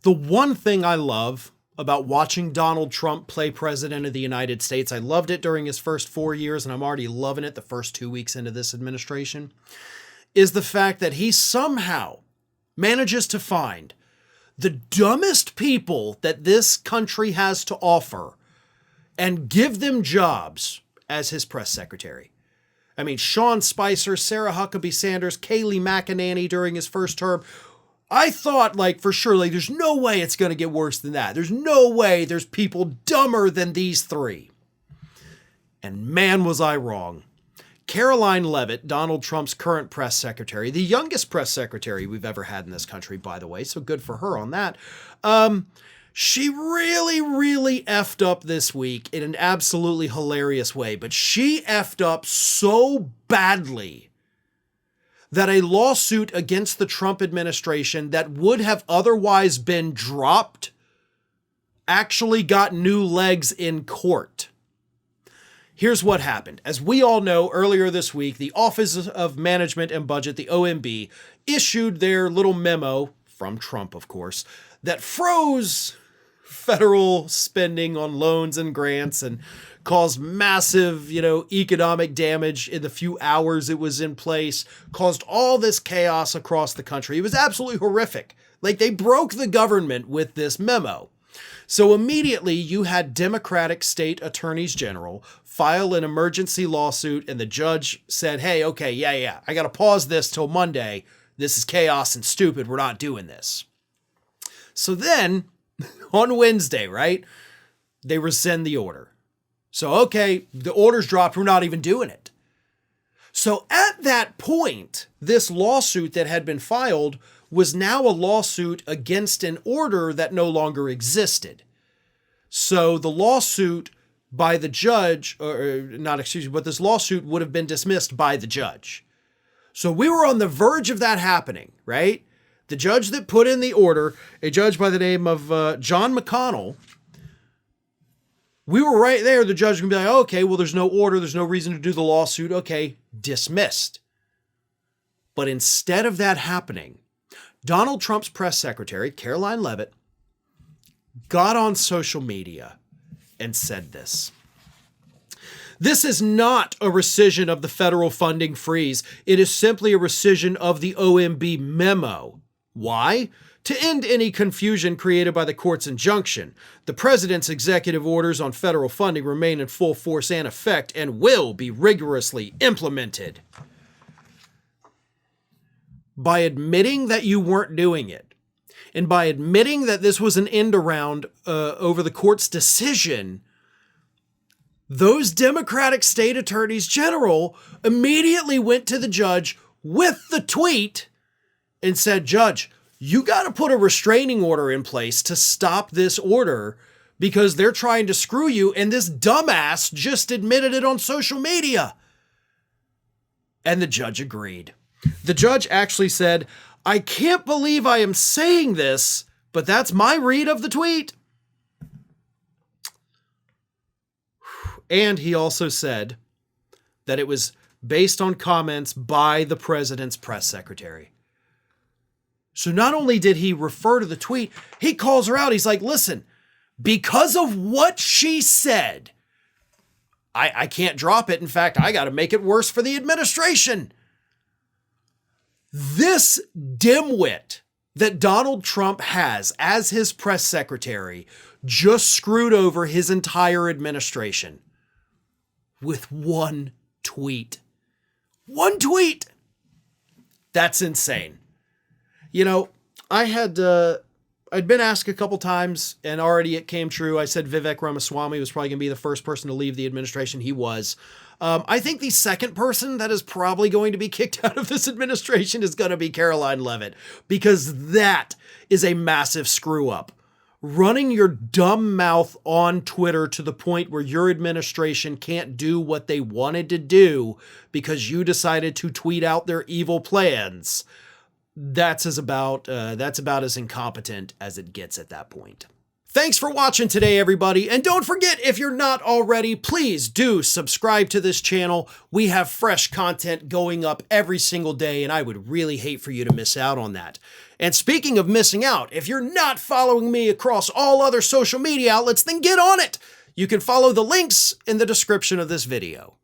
The one thing I love about watching Donald Trump play president of the United States, I loved it during his first 4 years, and I'm already loving it the first 2 weeks into this administration, is the fact that he somehow manages to find the dumbest people that this country has to offer and give them jobs as his press secretary. I mean, Sean Spicer, Sarah Huckabee Sanders, Kayleigh McEnany during his first term. I thought, for sure, there's no way it's going to get worse than that. There's no way there's people dumber than these three. And man, was I wrong. Caroline Leavitt, Donald Trump's current press secretary, the youngest press secretary we've ever had in this country, by the way, so good for her on that. She really, really effed up this week in an absolutely hilarious way, but she effed up so badly that a lawsuit against the Trump administration that would have otherwise been dropped actually got new legs in court. Here's what happened. As we all know, earlier this week, the Office of Management and Budget, the OMB, issued their little memo, from Trump, of course, that froze federal spending on loans and grants and caused massive, economic damage in the few hours it was in place, caused all this chaos across the country. It was absolutely horrific. They broke the government with this memo. So immediately you had Democratic state attorneys general file an emergency lawsuit, and the judge said, hey, okay, yeah, I got to pause this till Monday. This is chaos and stupid. We're not doing this. So then on Wednesday, right, they rescind the order. So, okay, the order's dropped. We're not even doing it. So at that point, this lawsuit that had been filed was now a lawsuit against an order that no longer existed. So the lawsuit by the judge, but this lawsuit would have been dismissed by the judge. So we were on the verge of that happening, right? The judge that put in the order, a judge by the name of John McConnell, we were right there. The judge can be like, okay, well, there's no order. There's no reason to do the lawsuit. Okay, dismissed. But instead of that happening, Donald Trump's press secretary, Caroline Leavitt, got on social media and said this. This is not a rescission of the federal funding freeze. It is simply a rescission of the OMB memo. Why? To end any confusion created by the court's injunction, the president's executive orders on federal funding remain in full force and effect and will be rigorously implemented. By admitting that you weren't doing it, and by admitting that this was an end around over the court's decision, those Democratic state attorneys general immediately went to the judge with the tweet and said, Judge, you got to put a restraining order in place to stop this order because they're trying to screw you, and this dumbass just admitted it on social media. And the judge agreed. The judge actually said, I can't believe I am saying this, but that's my read of the tweet. And he also said that it was based on comments by the president's press secretary. So not only did he refer to the tweet, he calls her out. He's like, listen, because of what she said, I can't drop it. In fact, I got to make it worse for the administration. This dimwit that Donald Trump has as his press secretary just screwed over his entire administration with one tweet. One tweet. That's insane. I'd been asked a couple times, and already it came true. I said Vivek Ramaswamy was probably going to be the first person to leave the administration. He was. I think the second person that is probably going to be kicked out of this administration is going to be Caroline Leavitt, because that is a massive screw up. Running your dumb mouth on Twitter to the point where your administration can't do what they wanted to do because you decided to tweet out their evil plans. That's about as incompetent as it gets at that point. Thanks for watching today, everybody. And don't forget, if you're not already, please do subscribe to this channel. We have fresh content going up every single day, and I would really hate for you to miss out on that. And speaking of missing out, if you're not following me across all other social media outlets, then get on it. You can follow the links in the description of this video.